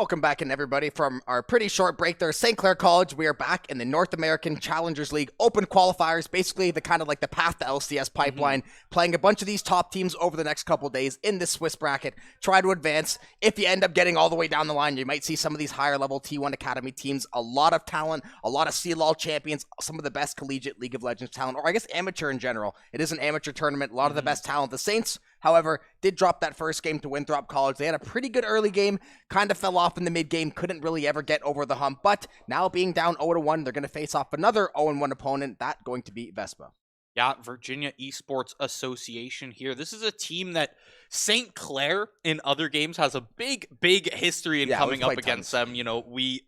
Welcome back in, everybody, from our pretty short break there. St. Clair College, we are back in the North American Challengers League Open Qualifiers, basically the kind of like the path to LCS pipeline, playing a bunch of these top teams over the next couple of days in this Swiss bracket. Try to advance. If you end up getting all the way down the line, you might see some of these higher level T1 Academy teams, a lot of talent, a lot of CLOL champions, some of the best collegiate League of Legends talent, or I guess amateur in general. It is an amateur tournament, a lot of the best talent. The Saints, however, did drop that first game to Winthrop College. They had a pretty good early game, kind of fell off in the mid-game, couldn't really ever get over the hump, but now being down 0-1, they're going to face off another 0-1 opponent, that going to be VESPA. Yeah, Virginia Esports Association here. This is a team that St. Clair in other games has a big history in coming up against them. You know, me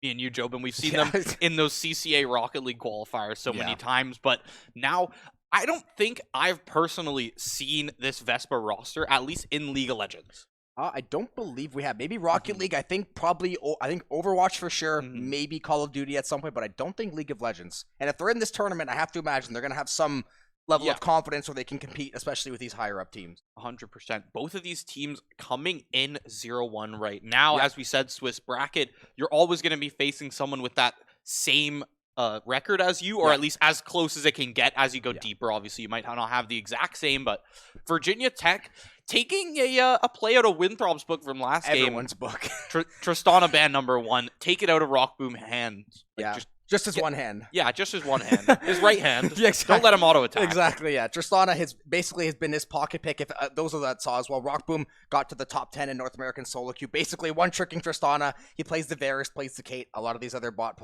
and you, Jobin, we've seen them in those CCA Rocket League qualifiers so many times, but now I don't think I've personally seen this VESPA roster, at least in League of Legends. I don't believe we have. Maybe Rocket League. I think Overwatch for sure. Maybe Call of Duty at some point, but I don't think League of Legends. And if they're in this tournament, I have to imagine they're going to have some level of confidence where they can compete, especially with these higher up teams. 100%. Both of these teams coming in 0-1 right now. As we said, Swiss bracket, you're always going to be facing someone with that same record as you, or at least as close as it can get as you go deeper. Obviously, you might not have the exact same, but Virginia Tech taking a play out of Winthrop's book from last game. Everyone's book. Tristana ban number 1. Take it out of Rockboom hands. Just his one hand. Yeah, just his one hand. His right hand. Exactly. Don't let him auto-attack. Exactly, yeah. Tristana has been his pocket pick. If those that saw as well, Rockboom got to the top 10 in North American solo queue. Basically, one-tricking Tristana. He plays the Varus, plays the Kate. A lot of these other bot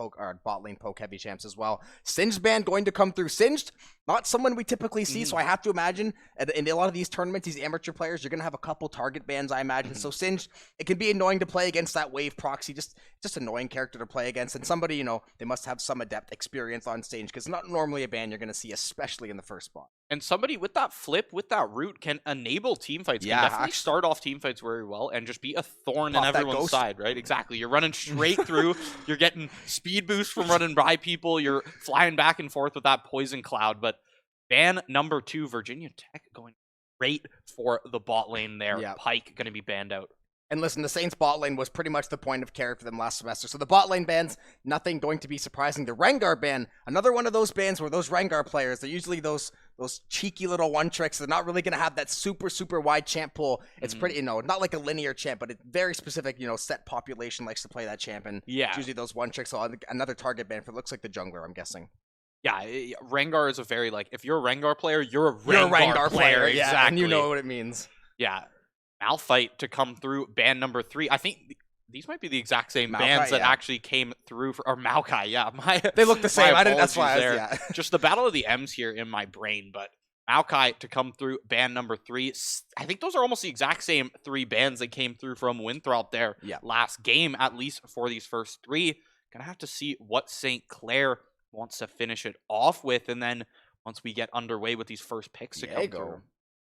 lane poke heavy champs as well. Singed ban going to come through. Singed, not someone we typically see, so I have to imagine in a lot of these tournaments, these amateur players, you're going to have a couple target bans, I imagine. So Singed, it can be annoying to play against that wave proxy. Just annoying character to play against. And somebody, you know, they must have some adept experience on stage, because not normally a ban you're going to see, especially in the first spot. And somebody with that flip, with that root, can enable team fights. Can definitely start off team fights very well and just be a thorn in everyone's side, right? Exactly. You're running straight through. You're getting speed boost from running by people. You're flying back and forth with that poison cloud. But ban number 2, Virginia Tech going great for the bot lane there. Pike going to be banned out. And listen, the Saints bot lane was pretty much the point of care for them last semester. So the bot lane bans, nothing going to be surprising. The Rengar ban, another one of those bans where those Rengar players, they're usually those cheeky little one tricks. They're not really going to have that super wide champ pool. It's pretty, you know, not like a linear champ, but it's very specific, you know, set population likes to play that champ. And it's usually those one tricks. So another target ban for, looks like the jungler, I'm guessing. Yeah, Rengar is a very, like, if you're a Rengar player, you're a Rengar player. Exactly. Yeah, and you know what it means. Yeah. Malphite to come through, ban number 3. I think these might be the exact same bans that actually came through for, or Maokai, they look the same. That's why just the battle of the M's here in my brain, but Maokai to come through, ban number 3. I think those are almost the exact same 3 bans that came through from Winthrop there last game, at least for these first 3. Gonna have to see what St. Clair wants to finish it off with, and then once we get underway with these first picks to come through.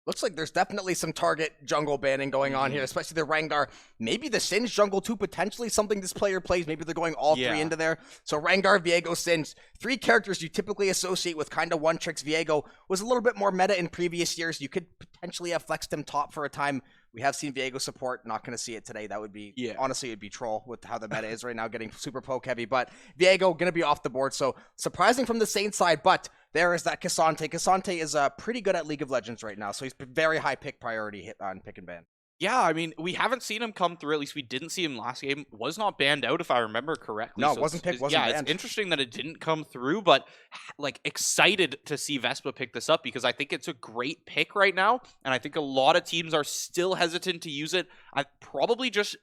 Looks like there's definitely some target jungle banning going on here, especially the Rengar. Maybe the Singed jungle too, potentially something this player plays. Maybe they're going all 3 into there. So Rengar, Viego, Singed, 3 characters you typically associate with kind of one tricks. Viego was a little bit more meta in previous years. You could potentially have flexed him top for a time. We have seen Viego support. Not going to see it today. That would be, honestly, it'd be troll with how the meta is right now, getting super poke heavy. But Viego going to be off the board. So surprising from the Saints side, but there is that Cassante. Cassante is pretty good at League of Legends right now. So he's very high pick priority hit on pick and ban. Yeah, I mean, we haven't seen him come through. At least we didn't see him last game. Was not banned out, if I remember correctly. No, so it wasn't picked, wasn't banned. It's interesting that it didn't come through, but like excited to see VESPA pick this up, because I think it's a great pick right now, and I think a lot of teams are still hesitant to use it. Probably just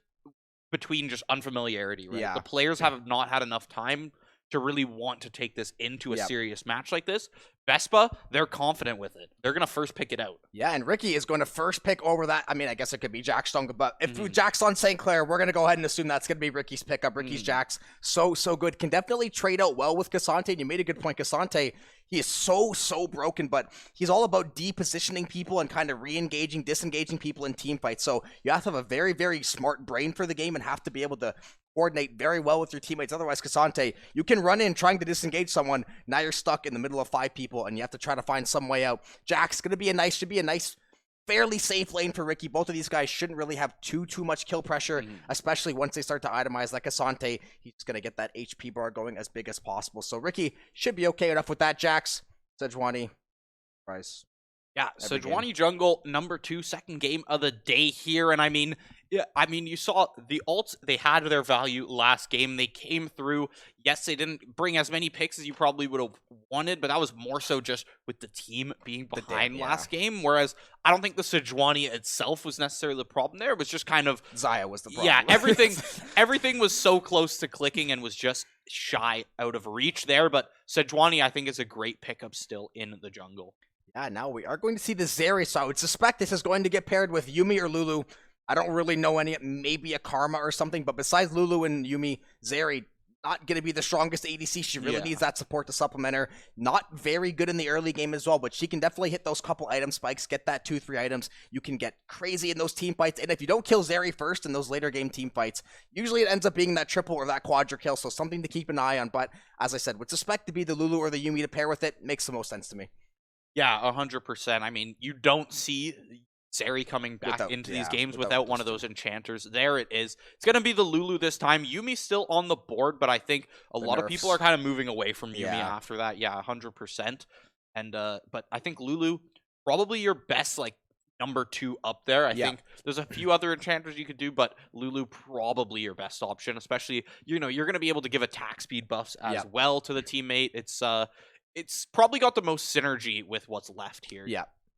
between just unfamiliarity, right? The players have not had enough time to really want to take this into a serious match like this. VESPA, they're confident with it. They're going to first pick it out. Yeah, and Ricky is going to first pick over that. I mean, I guess it could be Jack's Stonga, but if Jack's on St. Clair, we're going to go ahead and assume that's going to be Ricky's pickup. Ricky's Jack's so good. Can definitely trade out well with Cassante. And you made a good point. Cassante, he is so broken, but he's all about depositioning people and kind of re-engaging, disengaging people in team fights. So you have to have a very smart brain for the game and have to be able to coordinate very well with your teammates. Otherwise, Cassante, you can run in trying to disengage someone. Now you're stuck in the middle of 5 people, and you have to try to find some way out. Jack's gonna be should be a nice fairly safe lane for Ricky. Both of these guys shouldn't really have too much kill pressure, especially once they start to itemize like Asante. He's going to get that HP bar going as big as possible. So Ricky should be okay enough with that. Jax, Sejuani, Price. Yeah, Sejuani jungle, number 2, second game of the day here. And I mean, you saw the ults, they had their value last game. They came through. Yes, they didn't bring as many picks as you probably would have wanted, but that was more so just with the team being behind last game. Whereas I don't think the Sejuani itself was necessarily the problem there. It was just kind of Zaya was the problem. Yeah, everything was so close to clicking and was just shy out of reach there. But Sejuani, I think, is a great pickup still in the jungle. Yeah, now we are going to see the Zeri, so I would suspect this is going to get paired with Yuumi or Lulu. I don't really know any, maybe a Karma or something, but besides Lulu and Yuumi, Zeri, not going to be the strongest ADC. She really needs that support to supplement her. Not very good in the early game as well, but she can definitely hit those couple item spikes, get that 2-3 items. You can get crazy in those team fights, and if you don't kill Zeri first in those later game team fights, usually it ends up being that triple or that quadra kill, so something to keep an eye on. But as I said, would suspect to be the Lulu or the Yuumi to pair with it. Makes the most sense to me. Yeah, 100%. I mean, you don't see Zeri coming back into these games without one of those enchanters. There it is. It's going to be the Lulu this time. Yumi's still on the board, but I think a lot of people are kind of moving away from Yuumi after that. Yeah, 100%. And but I think Lulu, probably your best, like, number 2 up there. I think there's a few other enchanters you could do, but Lulu probably your best option, especially, you're going to be able to give attack speed buffs as well to the teammate. It's probably got the most synergy with what's left here.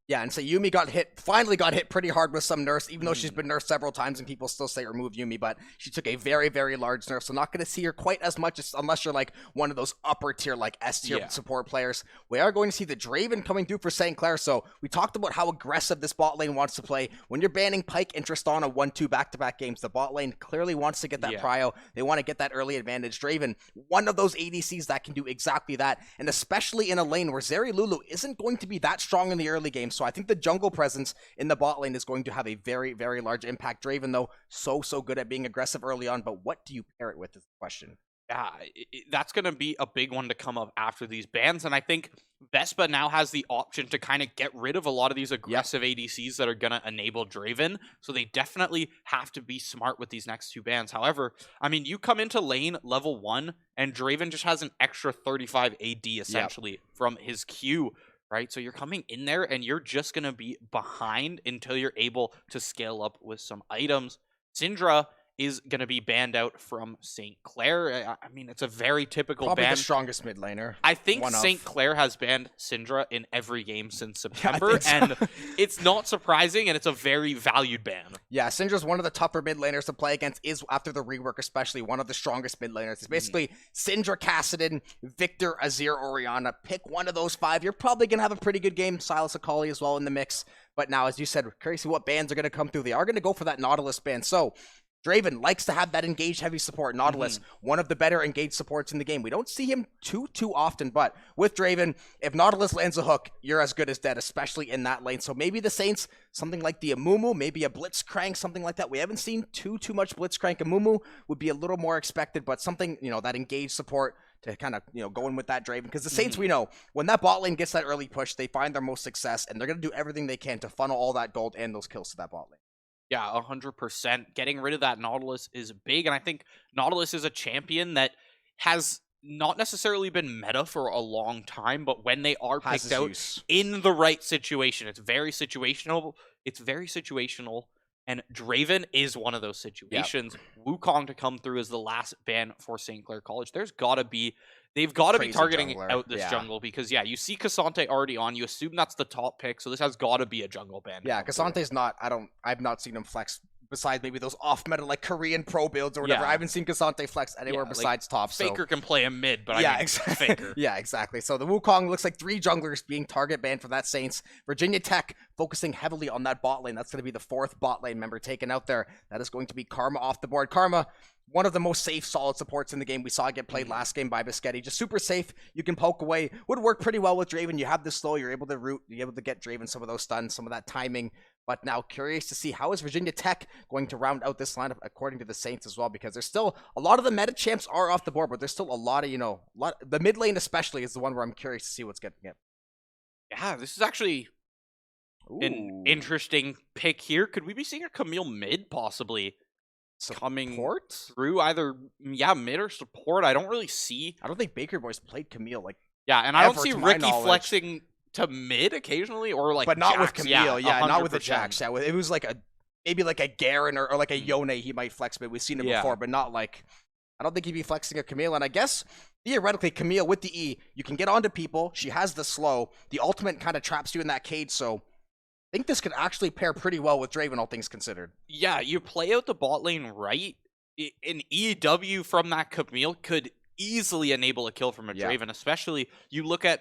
Yeah, and so Yuumi finally got hit pretty hard with some nerfs, even though she's been nerfed several times and people still say remove Yuumi, but she took a very, very large nerf, so not going to see her quite as much unless you're like one of those upper tier, like S tier support players. We are going to see the Draven coming through for St. Clair, so we talked about how aggressive this bot lane wants to play. When you're banning Pyke and Tristana 1-2 back-to-back games, the bot lane clearly wants to get that prio. They want to get that early advantage. Draven, one of those ADCs that can do exactly that, and especially in a lane where Zeri Lulu isn't going to be that strong in the early game. So I think the jungle presence in the bot lane is going to have a very, very large impact. Draven, though, so good at being aggressive early on, but what do you pair it with is the question. Yeah, that's going to be a big one to come up after these bans, and I think VESPA now has the option to kind of get rid of a lot of these aggressive ADCs that are going to enable Draven, so they definitely have to be smart with these next 2 bans. However, I mean, you come into lane level 1, and Draven just has an extra 35 AD, essentially, from his Q, right? So you're coming in there, and you're just going to be behind until you're able to scale up with some items. Syndra is going to be banned out from St. Clair. I mean, it's a very typical Probably ban. the strongest mid laner. I think St. Clair has banned Syndra in every game since September, and it's not surprising, and it's a very valued ban. Yeah, Syndra's one of the tougher mid laners to play against, is after the rework especially one of the strongest mid laners. It's basically Syndra, Kassadin, Victor, Azir, Orianna. Pick one of those 5. You're probably going to have a pretty good game. Silas Akali as well in the mix. But now, as you said, curious to see what bans are going to come through. They are going to go for that Nautilus ban. So Draven likes to have that engaged heavy support. Nautilus, one of the better engaged supports in the game. We don't see him too often, but with Draven, if Nautilus lands a hook, you're as good as dead, especially in that lane. So maybe the Saints, something like the Amumu, maybe a Blitzcrank, something like that. We haven't seen too much Blitzcrank. Amumu would be a little more expected, but something, that engaged support to kind of, go in with that Draven. Because the Saints, we know, when that bot lane gets that early push, they find their most success, and they're going to do everything they can to funnel all that gold and those kills to that bot lane. Yeah, 100%. Getting rid of that Nautilus is big, and I think Nautilus is a champion that has not necessarily been meta for a long time, but when they are picked out in the right situation, it's very situational. And Draven is one of those situations. Wukong to come through as the last ban for St. Clair College. They've got to be targeting out this jungle because, you see Cassante already on. You assume that's the top pick, so this has got to be a jungle ban. Yeah, Cassante's not, I've not seen him flex besides maybe those off-meta, like Korean pro builds or whatever. I haven't seen Cassante flex anywhere besides top. Faker can play him mid, but exactly. Faker. Yeah, exactly. So the Wukong looks like 3 junglers being target banned for that Saints. Virginia Tech focusing heavily on that bot lane. That's going to be the 4th bot lane member taken out there. That is going to be Karma off the board. Karma, one of the most safe, solid supports in the game. We saw it get played last game by Biscotti. Just super safe. You can poke away. Would work pretty well with Draven. You have the slow. You're able to root. You're able to get Draven some of those stuns, some of that timing. But now curious to see how is Virginia Tech going to round out this lineup according to the Saints as well, because there's still a lot of the meta champs are off the board, but there's still a lot of, the mid lane especially is the one where I'm curious to see what's getting it. Yeah, this is actually an Ooh. interesting pick here. Could we be seeing a Camille mid possibly coming Support? through either mid or support? I don't really see. I don't think Baker Boys played Camille, like, Yeah, and I don't ever, see to my Ricky knowledge. flexing to mid occasionally or like but not with Jax. Camille. Yeah, not with the 100%. Jax. Yeah, it was like maybe like a Garen or like a Yone he might flex, but we've seen it before, but not like, I don't think he'd be flexing a Camille. And I guess theoretically Camille with the E, you can get onto people. She has the slow. The ultimate kind of traps you in that cage, so I think this could actually pair pretty well with Draven, all things considered. Yeah, you play out the bot lane right. An EW from that Camille could easily enable a kill from a Draven, especially you look at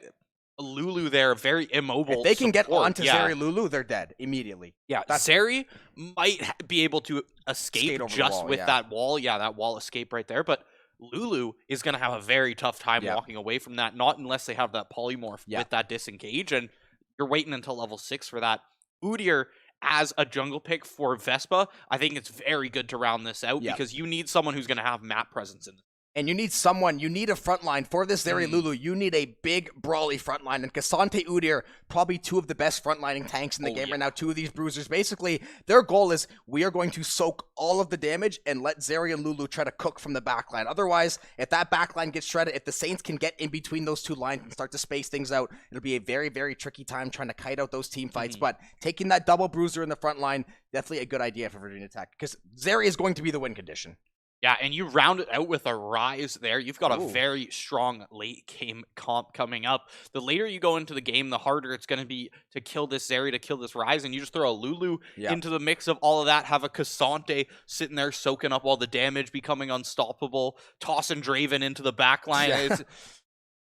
Lulu there, very immobile. If they can get support. onto Zeri Lulu, they're dead immediately. Yeah, Zeri might be able to escape just with that wall. Yeah, that wall escape right there. But Lulu is going to have a very tough time walking away from that, not unless they have that polymorph with that disengage. And you're waiting until level 6 for that. Udyr as a jungle pick for Vespa, I think it's very good to round this out because you need someone who's going to have map presence in it. And you need a frontline for this Zeri Lulu. You need a big, brawly frontline. And Cassante Udyr, probably two of the best frontlining tanks in the game right now. Two of these bruisers. Basically, their goal is we are going to soak all of the damage and let Zeri and Lulu try to cook from the backline. Otherwise, if that backline gets shredded, if the Saints can get in between those two lines and start to space things out, it'll be a very, very tricky time trying to kite out those team fights. But taking that double bruiser in the front line, definitely a good idea for Virginia Tech. Because Zeri is going to be the win condition. Yeah, and you round it out with a Rise there. You've got a very strong late game comp coming up. The later you go into the game, the harder it's going to be to kill this Zeri, to kill this Rise, and you just throw a Lulu into the mix of all of that, have a Cassante sitting there soaking up all the damage, becoming unstoppable, tossing Draven into the backline.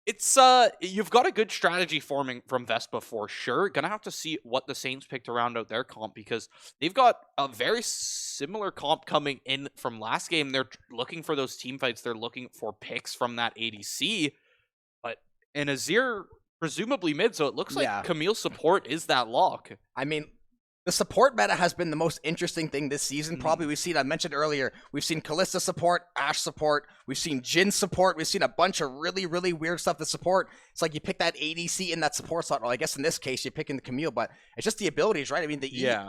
It's you've got a good strategy forming from Vespa for sure. Gonna have to see what the Saints pick to round out their comp because they've got a very similar comp coming in from last game. They're looking for those team fights. They're looking for picks from that ADC. But in Azir, presumably mid, so it looks like Camille's support is that lock. I mean, the support meta has been the most interesting thing this season. Probably we've seen, I mentioned earlier, we've seen Kalista support, Ashe support, we've seen Jhin support, we've seen a bunch of really, really weird stuff to support. It's like you pick that ADC in that support slot. Well, I guess in this case, you're picking the Camille, but it's just the abilities, right? I mean,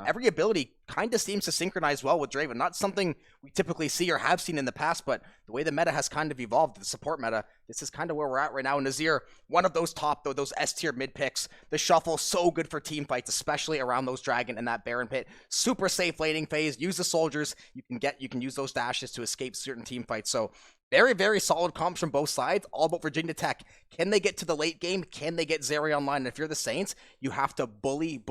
every ability kind of seems to synchronize well with Draven. Not something we typically see or have seen in the past, but the way the meta has kind of evolved, the support meta, this is kind of where we're at right now. And Azir, one of those top, though, those S-tier mid picks. The shuffle, so good for team fights, especially around those Dragon and that Baron pit. Super safe laning phase. Use the soldiers. You can use those dashes to escape certain team fights. So very, very solid comps from both sides. All about Virginia Tech. Can they get to the late game? Can they get Zeri online? And if you're the Saints, you have to bully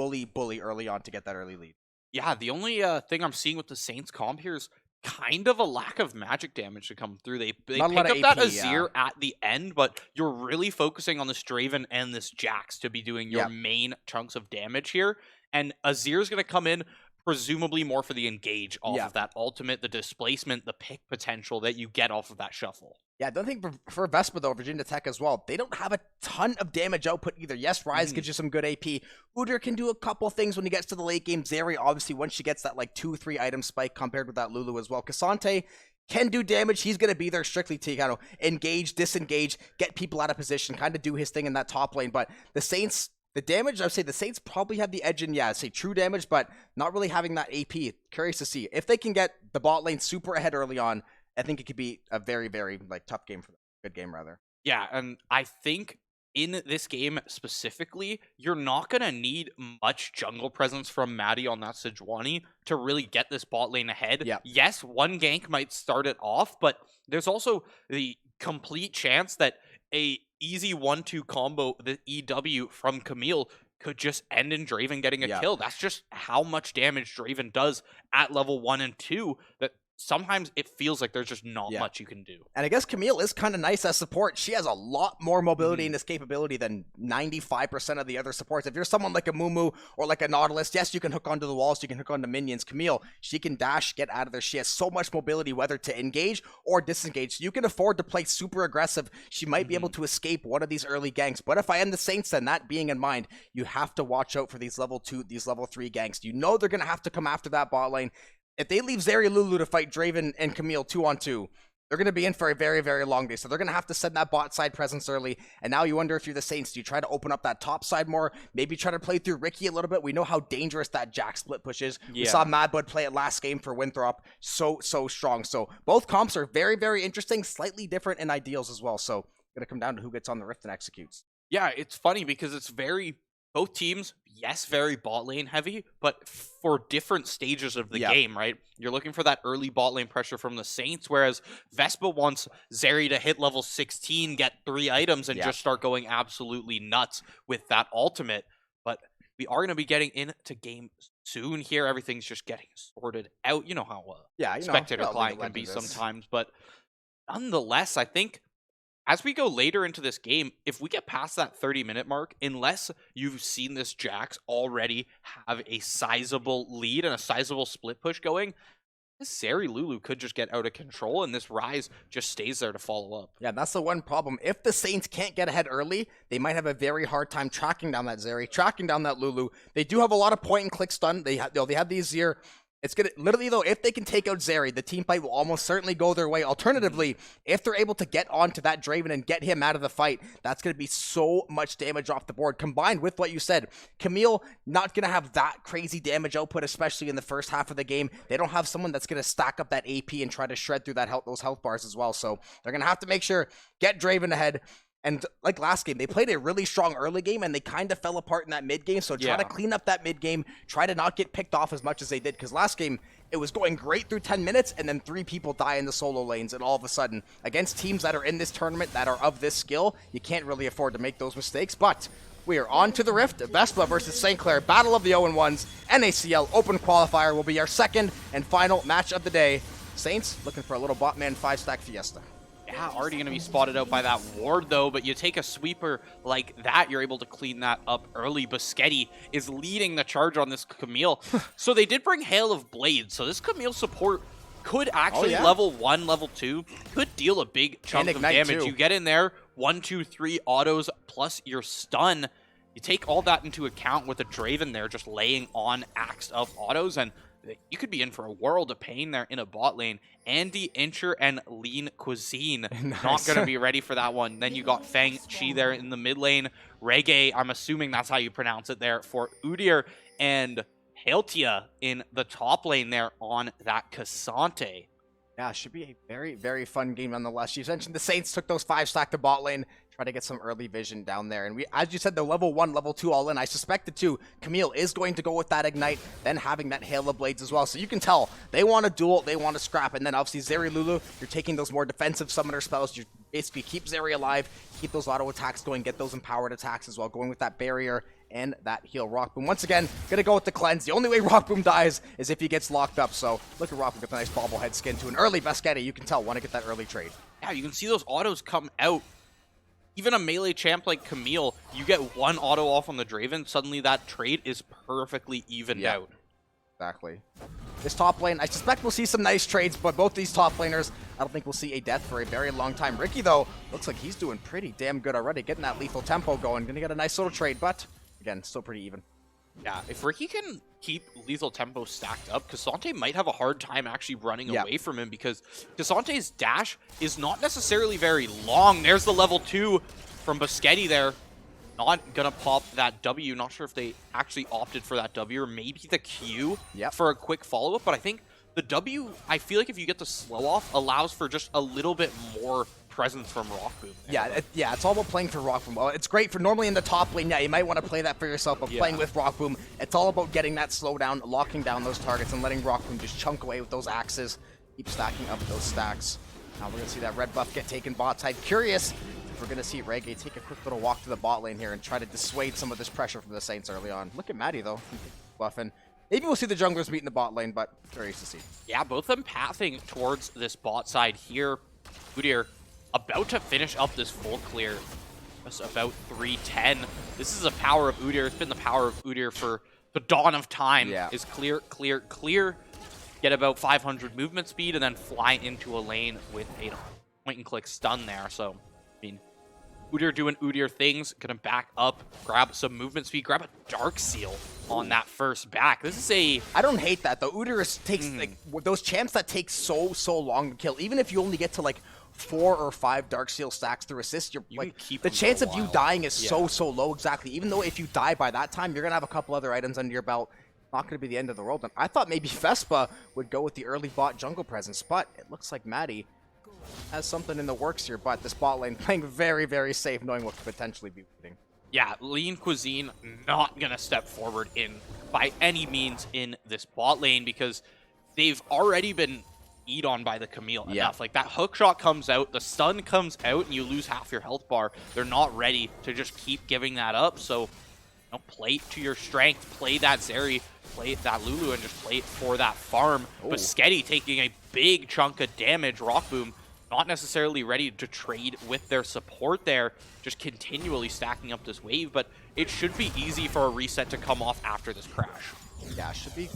early on to get that early lead. Yeah, the only thing I'm seeing with the Saints comp here is kind of a lack of magic damage to come through. They pick up that Azir at the end, but you're really focusing on this Draven and this Jax to be doing your main chunks of damage here. And Azir's going to come in presumably more for the engage off of that ultimate, the displacement, the pick potential that you get off of that shuffle. Yeah, I don't think for Vespa, though, Virginia Tech as well, they don't have a ton of damage output either. Yes, Rise gives you some good AP. Udyr can do a couple things when he gets to the late game. Zeri, obviously, once she gets that, like, 2-3 item spike compared with that Lulu as well. Cassante can do damage. He's going to be there strictly to, kind of, engage, disengage, get people out of position, kind of do his thing in that top lane. But the Saints, the damage, I would say the Saints probably have the edge in, I'd say true damage, but not really having that AP. Curious to see. If they can get the bot lane super ahead early on, I think it could be a very, very tough game for them. Good game, rather. Yeah, and I think in this game specifically, you're not going to need much jungle presence from Maddie on that Sejuani to really get this bot lane ahead. Yes, one gank might start it off, but there's also the complete chance that a easy 1-2 combo, the EW from Camille, could just end in Draven getting a kill. That's just how much damage Draven does at level 1 and 2 that sometimes it feels like there's just not much you can do. And I guess Camille is kind of nice as support. She has a lot more mobility and escapability than 95% of the other supports. If you're someone like a Mumu or like a Nautilus, yes, you can hook onto the walls, you can hook onto minions. Camille, she can dash, get out of there. She has so much mobility, whether to engage or disengage. So you can afford to play super aggressive. She might be able to escape one of these early ganks. But if I am the Saints, then that being in mind, you have to watch out for these level 2, these level 3 ganks. You know they're going to have to come after that bot lane. If they leave Zeri Lulu to fight Draven and Camille 2-on-2, they're going to be in for a very, very long day. So they're going to have to send that bot side presence early. And now you wonder if you're the Saints, do you try to open up that top side more? Maybe try to play through Ricky a little bit. We know how dangerous that Jack split push is. Yeah. We saw Madbud play it last game for Winthrop. So strong. So both comps are very, very interesting, slightly different in ideals as well. So going to come down to who gets on the Rift and executes. Yeah, it's funny because it's both teams, yes, very bot lane heavy, but for different stages of the game, right? You're looking for that early bot lane pressure from the Saints, whereas Vespa wants Zeri to hit level 16, get 3 items, and just start going absolutely nuts with that ultimate. But we are going to be getting into game soon here. Everything's just getting sorted out. You know how spectator client can be sometimes. But nonetheless, I think as we go later into this game, if we get past that 30-minute mark, unless you've seen this Jax already have a sizable lead and a sizable split push going, this Zeri Lulu could just get out of control, and this Ryze just stays there to follow up. Yeah, that's the one problem. If the Saints can't get ahead early, they might have a very hard time tracking down that Zeri, tracking down that Lulu. They do have a lot of point-and-click stun. They have the Azir. It's gonna literally though, if they can take out Zeri, the team fight will almost certainly go their way. Alternatively, if they're able to get onto that Draven and get him out of the fight, that's gonna be so much damage off the board. Combined with what you said, Camille not gonna have that crazy damage output, especially in the first half of the game. They don't have someone that's gonna stack up that AP and try to shred through those health bars as well. So they're gonna have to make sure get Draven ahead. And like last game, they played a really strong early game, and they kind of fell apart in that mid game. So try to clean up that mid game. Try to not get picked off as much as they did. Because last game, it was going great through 10 minutes, and then 3 people die in the solo lanes. And all of a sudden, against teams that are in this tournament that are of this skill, you can't really afford to make those mistakes. But we are on to the Rift. Vespa versus St. Clair. Battle of the 0-1s. NACL Open Qualifier will be our second and final match of the day. Saints looking for a little botman 5-stack fiesta. Yeah, already going to be spotted out by that ward, though, but you take a sweeper like that, you're able to clean that up early. Buschetti is leading the charge on this Camille. So they did bring Hail of Blades, so this Camille support could actually level 1, level 2, could deal a big chunk of damage. Too. You get in there, 1, 2, 3 autos plus your stun. You take all that into account with a Draven there just laying on axed up autos, and you could be in for a world of pain there in a bot lane. Andy, Incher, and Lean Cuisine not going to be ready for that one. Then you got Fang Chi there in the mid lane. Reggae, I'm assuming that's how you pronounce it there, for Udyr. And Haltia in the top lane there on that Cassante. Yeah, should be a very, very fun game nonetheless. You mentioned the Saints took those 5-stack to bot lane, try to get some early vision down there. And we, as you said, the level 1, level 2 all in. I suspected too, Camille is going to go with that Ignite, then having that Hail of Blades as well. So you can tell they want to duel, they want to scrap. And then obviously Zeri Lulu, you're taking those more defensive summoner spells. You basically keep Zeri alive, keep those auto attacks going, get those empowered attacks as well, going with that barrier and that heal. Rock Boom, once again, gonna go with the cleanse. The only way Rock Boom dies is if he gets locked up. So look at Rock Boom with a nice bobblehead skin to an early Buschetti. You can tell, want to get that early trade. Yeah, you can see those autos come out. Even a melee champ like Camille, you get 1 auto off on the Draven, suddenly that trade is perfectly evened out. Exactly. This top lane, I suspect we'll see some nice trades, but both these top laners, I don't think we'll see a death for a very long time. Ricky, though, looks like he's doing pretty damn good already, getting that lethal tempo going. Gonna get a nice little trade, but again, still pretty even. Yeah, if Ricky can keep lethal tempo stacked up, Cassante might have a hard time actually running away from him, because Cassante's dash is not necessarily very long. There's the level 2 from Buschetti there. Not gonna pop that W. Not sure if they actually opted for that W or maybe the Q for a quick follow-up, but I think the W, I feel like if you get the slow off, allows for just a little bit more presence from Rock Boom. Yeah, it's all about playing for Rock Boom. Well, it's great for normally in the top lane. Yeah, you might want to play that for yourself, but playing with Rock Boom, it's all about getting that slowdown, locking down those targets, and letting Rock Boom just chunk away with those axes, keep stacking up those stacks. Now we're gonna see that red buff get taken bot side. Curious if we're gonna see Reggae take a quick little walk to the bot lane here and try to dissuade some of this pressure from the Saints early on. Look at Maddie though, buffing. Maybe we'll see the junglers meet in the bot lane, but curious to see. Yeah, both of them pathing towards this bot side here. Udyr about to finish up this full clear. Just about 310. This is the power of Udyr. It's been the power of Udyr for the dawn of time. Is clear, clear, clear. Get about 500 movement speed and then fly into a lane with a point-and-click stun there. So, I mean, Udyr doing Udyr things. Gonna back up, grab some movement speed, grab a Dark Seal on that first back. This is a... I don't hate that, though. Udyr takes, like, those champs that take so long to kill, even if you only get to, like, 4 or 5 Darksteel stacks through assist, you're You like, can keep the them chance for a of you while. dying is so low, exactly. Even though if you die by that time, you're going to have a couple other items under your belt. Not going to be the end of the world. And I thought maybe VESPA would go with the early bot jungle presence, but it looks like Maddie has something in the works here, but this bot lane playing very safe, knowing what could potentially be waiting. Yeah, Lean Cuisine not going to step forward in by any means in this bot lane because they've already been eat on by the Camille enough. Like, that hook shot comes out, the stun comes out, and you lose half your health bar. They're not ready to just keep giving that up, so you know, play to your strength, play that Zeri, play that Lulu, and just play it for that farm. But Sketty taking a big chunk of damage. Rockboom not necessarily ready to trade with their support there, just continually stacking up this wave, but it should be easy for a reset to come off after this crash. Yeah, should be.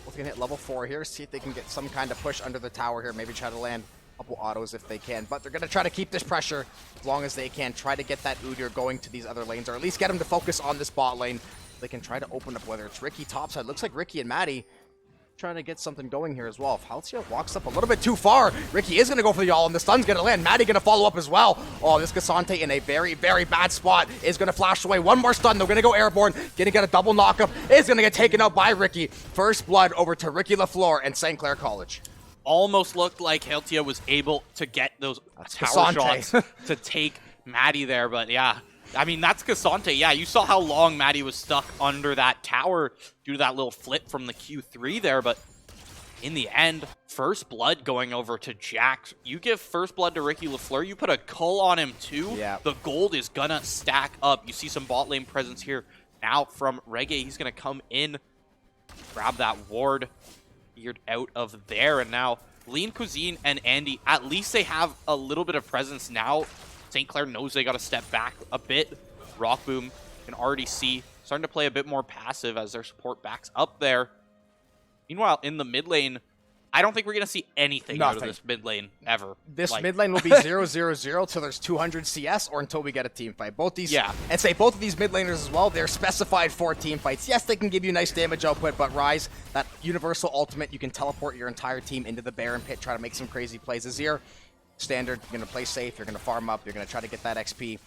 Both gonna hit level 4 here, see if they can get some kind of push under the tower here, maybe try to land a couple autos if they can, but they're gonna try to keep this pressure as long as they can, try to get that Udyr going to these other lanes, or at least get him to focus on this bot lane. They can try to open up, whether it's Ricky topside. Looks like Ricky and Maddie trying to get something going here as well. If Halcyon walks up a little bit too far, Ricky is going to go for the all, and the stun's going to land. Maddie going to follow up as well. Oh, this Cassante in a very bad spot is going to flash away. One more stun. They're going to go airborne. Going to get a double knockup. Is going to get taken out by Ricky. First blood over to Ricky LaFleur and St. Clair College. Almost looked like Haltia was able to get those tower shots to take Maddie there, but yeah. I mean, that's Cassante. Yeah, you saw how long Maddie was stuck under that tower due to that little flip from the Q3 there, but in the end, first blood going over to Jax. You give first blood to Ricky LaFleur, you put a cull on him too, the gold is gonna stack up. You see some bot lane presence here now from Reggae. He's gonna come in, grab that ward, geared out of there, and now Lean Cuisine and Andy, at least they have a little bit of presence now. St. Clair knows they got to step back a bit. Rockboom can already see, starting to play a bit more passive as their support backs up there. Meanwhile, in the mid lane, I don't think we're going to see anything out of this mid lane ever. This mid lane will be 0-0-0 till there's 200 CS or until we get a team fight. Both these, and say both of these mid laners as well, they're specified for team fights. Yes, they can give you nice damage output, but Rise, that universal ultimate, you can teleport your entire team into the Baron pit, try to make some crazy plays. Azir, standard, you're going to play safe, you're going to farm up, you're going to try to get that XP.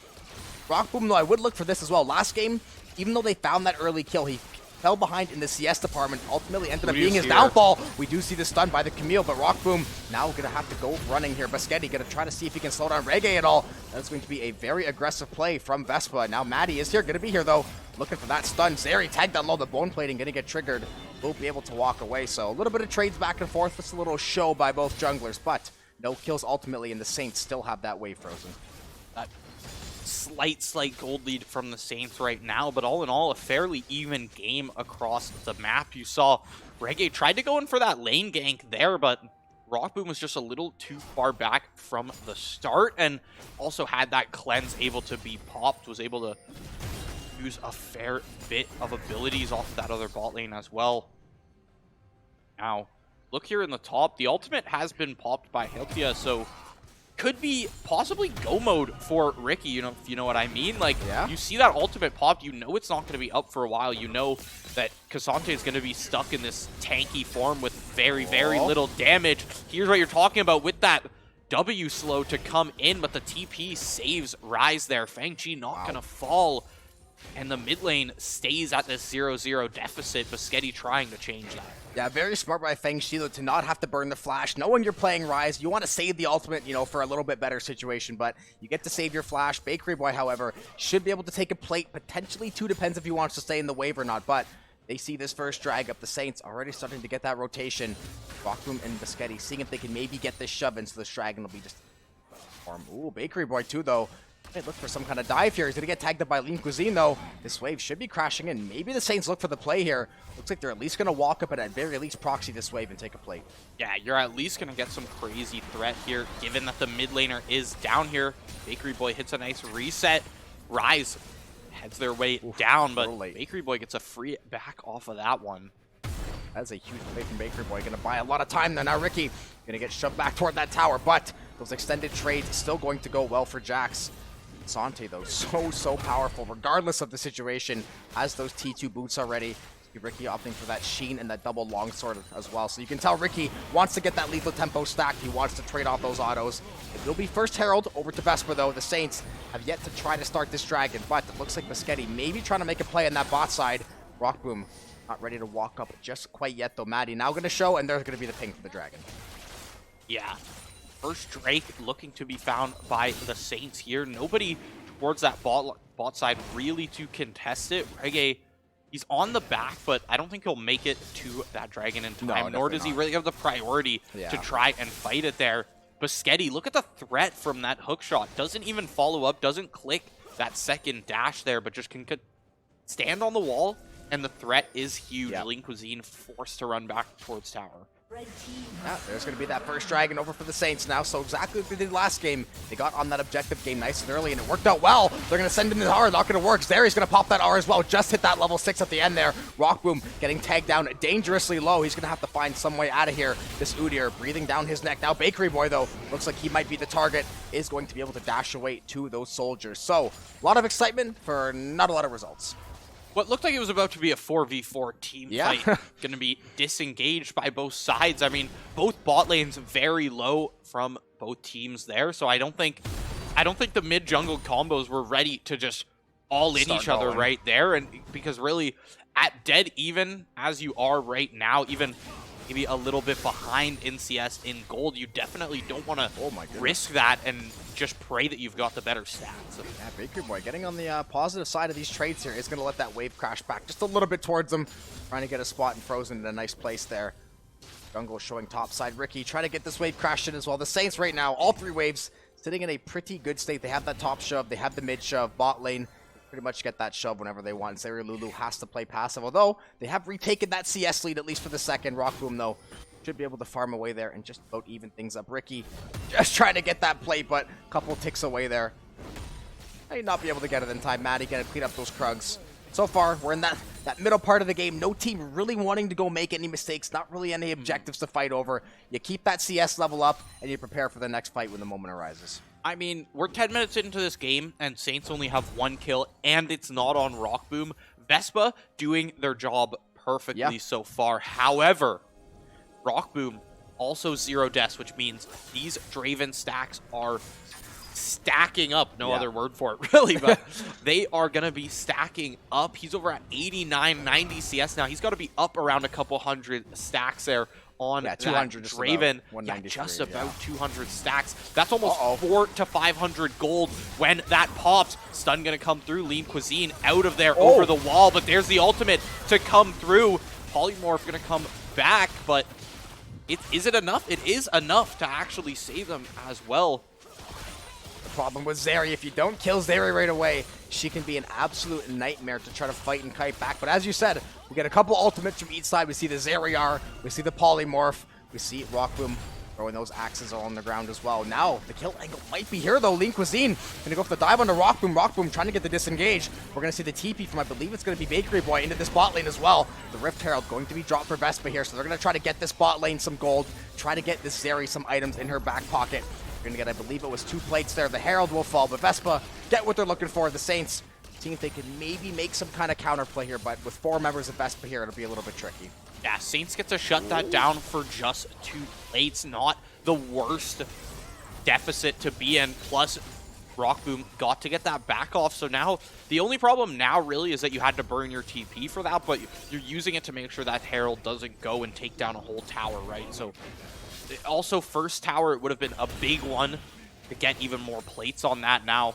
Rockboom, though, I would look for this as well. Last game, even though they found that early kill, he fell behind in the CS department, ultimately ended up being his downfall. We do see the stun by the Camille, but Rockboom now going to have to go running here. Baschetti going to try to see if he can slow down Reggae at all. That's going to be a very aggressive play from VESPA. Now Maddie is here, going to be here though, looking for that stun. Zeri tagged that low, the bone plating going to get triggered. Won't be able to walk away, so a little bit of trades back and forth. It's a little show by both junglers, but no kills ultimately, and the Saints still have that wave frozen. That slight gold lead from the Saints right now, but all in all, a fairly even game across the map. You saw Reggae tried to go in for that lane gank there, but Rockboom was just a little too far back from the start, and also had that cleanse able to be popped, was able to use a fair bit of abilities off of that other bot lane as well. Now, look here in the top, the ultimate has been popped by Hiltia, so could be possibly go mode for Ricky, you know, if you know what I mean. Like, you see that ultimate pop, you know it's not going to be up for a while. You know that Cassante is going to be stuck in this tanky form with very little damage. Here's what you're talking about with that W slow to come in, but the TP saves Rise there. Fang Chi not going to fall, and the mid lane stays at this 0-0 deficit. Baschetti trying to change that. Yeah, very smart by Feng Shi to not have to burn the flash. Knowing you're playing Rise, you want to save the ultimate, you know, for a little bit better situation, but you get to save your flash. Bakery Boy, however, should be able to take a plate, potentially 2, depends if he wants to stay in the wave or not, but they see this first drag up. The Saints already starting to get that rotation. Rockboom and Baschetti seeing if they can maybe get this shove in, so this dragon will be just... Ooh, Bakery Boy too, though. Look for some kind of dive here. He's going to get tagged up by Lean Cuisine, though. This wave should be crashing in. Maybe the Saints look for the play here. Looks like they're at least going to walk up and at very least proxy this wave and take a plate. Yeah, you're at least going to get some crazy threat here, given that the mid laner is down here. Bakery Boy hits a nice reset. Rise heads their way down, but Bakery Boy gets a free back off of that one. That's a huge play from Bakery Boy. Going to buy a lot of time there. Now Ricky going to get shoved back toward that tower, but those extended trades still going to go well for Jax. Sante, though, so powerful, regardless of the situation, has those T2 boots already. Ricky opting for that Sheen and that double longsword as well. So you can tell Ricky wants to get that lethal tempo stacked. He wants to trade off those autos. It will be first Herald over to VESPA though. The Saints have yet to try to start this dragon, but it looks like Biscetti maybe trying to make a play on that bot side. Rockboom not ready to walk up just quite yet though. Maddie now going to show, and there's going to be the ping for the dragon. Yeah. First Drake looking to be found by the Saints here. Nobody towards that bot side really to contest it. Reggae, he's on the back, but I don't think he'll make it to that dragon in time, nor does he really have the priority to try and fight it there. Biscetti, look at the threat from that hook shot. Doesn't even follow up, doesn't click that second dash there, but just can stand on the wall, and the threat is huge. Lean Cuisine forced to run back towards tower. Yeah, there's going to be that first dragon over for the Saints now. So exactly what they did last game. They got on that objective game nice and early, and it worked out well. They're going to send in the R. Not going to work. Zary's going to pop that R as well. Just hit that level 6 at the end there. Rockboom getting tagged down dangerously low. He's going to have to find some way out of here. This Udyr breathing down his neck. Now Bakery Boy, though, looks like he might be the target, is going to be able to dash away to those soldiers. So a lot of excitement for not a lot of results. What looked like it was about to be a 4v4 team fight, going to be disengaged by both sides. I mean, both bot lanes very low from both teams there, so I don't think the mid jungle combos were ready to just all in each other right there. And because really, at dead even as you are right now, even maybe a little bit behind NCS in gold, you definitely don't want to risk that and just pray that you've got the better stats. Yeah, Bakery Boy getting on the positive side of these trades here is going to let that wave crash back just a little bit towards him, trying to get a spot and frozen in a nice place there. Jungle showing top side. Ricky trying to get this wave crashed in as well. The Saints right now, all three waves, sitting in a pretty good state. They have that top shove, they have the mid shove, bot lane. Pretty much get that shove whenever they want. Zeri Lulu has to play passive, although they have retaken that CS lead, at least for the second. Rockboom, though, should be able to farm away there and just about even things up. Ricky just trying to get that play, but a couple ticks away there. Might not be able to get it in time. Maddie gonna clean up those Krugs. So far, we're in that middle part of the game. No team really wanting to go make any mistakes. Not really any objectives to fight over. You keep that CS level up, and you prepare for the next fight when the moment arises. I mean, we're 10 minutes into this game, and Saints only have 1 kill, and it's not on Rockboom. VESPA doing their job perfectly so far. However, Rockboom also 0 deaths, which means these Draven stacks are stacking up. No other word for it, really, but they are going to be stacking up. He's over at 89, 90 CS now. He's got to be up around a couple hundred stacks there on 200 Draven. Just about 200 stacks. That's almost 400 to 500 gold when that pops. Stun going to come through. Lean Cuisine out of there over the wall, but there's the ultimate to come through. Polymorph going to come back, but is it enough? It is enough to actually save them as well. Problem with Zeri, if you don't kill Zeri right away, she can be an absolute nightmare to try to fight and kite back. But as you said, we get a couple ultimates from each side. We see the Zeri R, we see the Polymorph, we see Rockboom throwing those axes all on the ground as well. Now, the kill angle might be here though. Lean Cuisine gonna go for the dive onto Rockboom. Rockboom trying to get the disengage. We're gonna see the TP from, I believe it's gonna be Bakery Boy into this bot lane as well. The Rift Herald going to be dropped for VESPA here, so they're gonna try to get this bot lane some gold, try to get this Zeri some items in her back pocket. We're gonna get, I believe it was 2 plates there. The Herald will fall, but VESPA get what they're looking for. The Saints, seeing if they can maybe make some kind of counterplay here, but with 4 members of VESPA here, it'll be a little bit tricky. Yeah, Saints get to shut that down for just 2 plates. Not the worst deficit to be in. Plus, Rockboom got to get that back off. So now, the only problem now really is that you had to burn your TP for that, but you're using it to make sure that Herald doesn't go and take down a whole tower, right? So also, first tower, it would have been a big one to get even more plates on that. Now,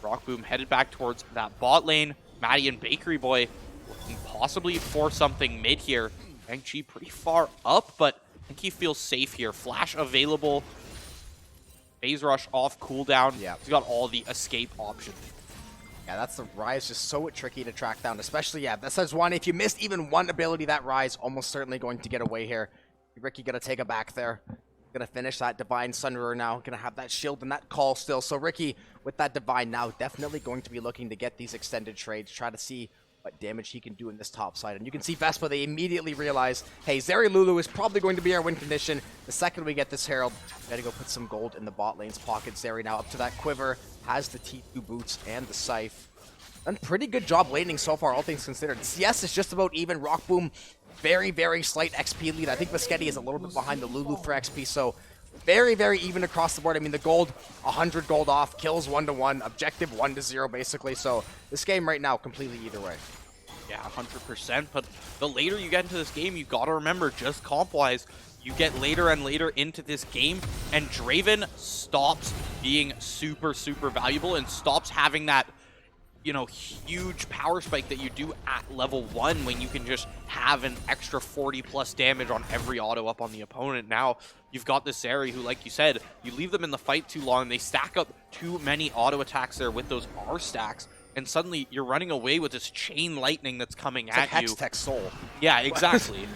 Rockboom headed back towards that bot lane. Maddie and Bakery Boy looking possibly for something mid here. Chi pretty far up, but I think he feels safe here. Flash available. Phase Rush off cooldown. Yeah. He's got all the escape options. Yeah, that's the Rise, just so tricky to track down, especially, that says one. If you missed even one ability, that Rise almost certainly going to get away here. Ricky gonna take a back there. Gonna finish that Divine Sunderer now. Gonna have that shield and that call still. So Ricky, with that Divine now, definitely going to be looking to get these extended trades. Try to see what damage he can do in this top side. And you can see VESPA, they immediately realize, hey, Zeri Lulu is probably going to be our win condition. The second we get this Herald, we gotta go put some gold in the bot lane's pocket. Zeri now up to that quiver, has the T2 boots and the Scythe. done pretty good job laning so far, all things considered. CS is just about even. Rock Boom, very, very slight XP lead. I think Viscetti is a little bit behind the Lulu for XP, so very, very even across the board. I mean, the gold, 100 gold off, kills 1-1, objective 1-0, basically. So this game right now, completely either way. Yeah, 100%. But the later you get into this game, you got to remember, just comp-wise, you get later and later into this game, and Draven stops being super, super valuable and stops having that, you know, huge power spike that you do at level 1 when you can just have an extra 40+ damage on every auto up on the opponent. Now, you've got this Zeri who, like you said, you leave them in the fight too long, they stack up too many auto attacks there with those R stacks, and suddenly you're running away with this chain lightning that's coming It's at like you. Hextech Soul. Yeah, exactly.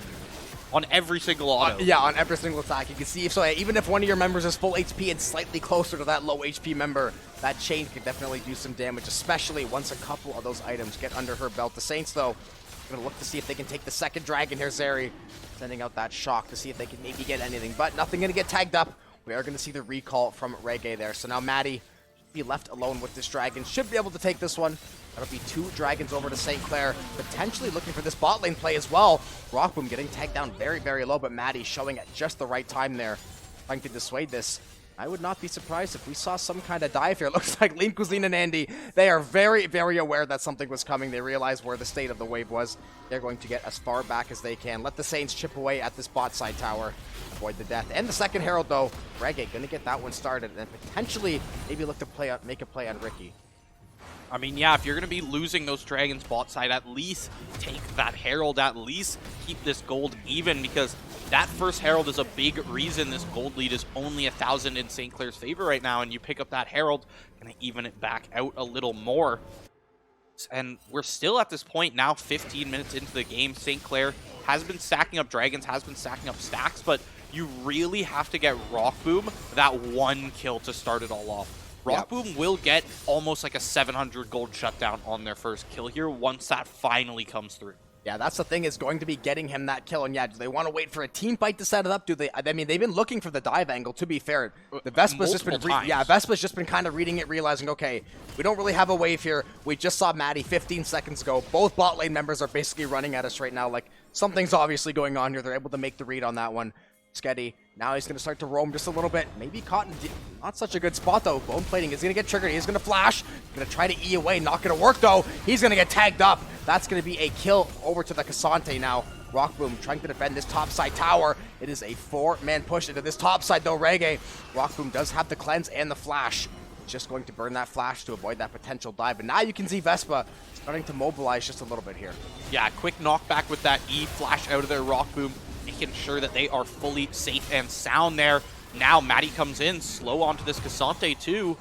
On every single auto. Yeah, on every single attack. You can see, so even if one of your members is full HP and slightly closer to that low HP member, that chain can definitely do some damage, especially once a couple of those items get under her belt. The Saints, though, going to look to see if they can take the second dragon here. Zeri sending out that shock to see if they can maybe get anything, but nothing going to get tagged up. We are going to see the recall from Reggae there. So now Maddie should be left alone with this dragon. Should be able to take this one. That'll be 2 dragons over to St. Clair, potentially looking for this bot lane play as well. Rockboom getting tagged down very, very low, but Maddie showing at just the right time there, trying to dissuade this. I would not be surprised if we saw some kind of dive here. Looks like Lean Cuisine and Andy, they are very, very aware that something was coming. They realized where the state of the wave was. They're going to get as far back as they can. Let the Saints chip away at this bot side tower. Avoid the death. And the second Herald, though. Reggae going to get that one started and potentially maybe look to make a play on Ricky. I mean, yeah, if you're going to be losing those dragons bot side, at least take that Herald, at least keep this gold even, because that first Herald is a big reason this gold lead is only 1,000 in St. Clair's favor right now, and you pick up that Herald, going to even it back out a little more. And we're still at this point now, 15 minutes into the game. St. Clair has been stacking up dragons, has been stacking up stacks, but you really have to get Rockboom that one kill to start it all off. Rockboom will get almost like a 700 gold shutdown on their first kill here once that finally comes through. Yeah, that's the thing, is going to be getting him that kill. And yeah, do they want to wait for a team fight to set it up? Do they? I mean, they've been looking for the dive angle, to be fair. The Vespa's just been Vespa's just been kind of reading it, realizing, okay, we don't really have a wave here. We just saw Maddie 15 seconds ago. Both bot lane members are basically running at us right now. Like, something's obviously going on here. They're able to make the read on that one. Sketty. Now he's going to start to roam just a little bit. Maybe caught in not such a good spot, though. Bone plating is going to get triggered. He's going to flash. Going to try to E away. Not going to work, though. He's going to get tagged up. That's going to be a kill over to the Cassante now. Rockboom trying to defend this topside tower. It is a 4-man push into this topside, though. Reggae. Rockboom does have the cleanse and the flash. Just going to burn that flash to avoid that potential dive. But now you can see Vespa starting to mobilize just a little bit here. Yeah, quick knockback with that E flash out of their Rockboom, making sure that they are fully safe and sound there. Now Maddie comes in, slow onto this Cassante too,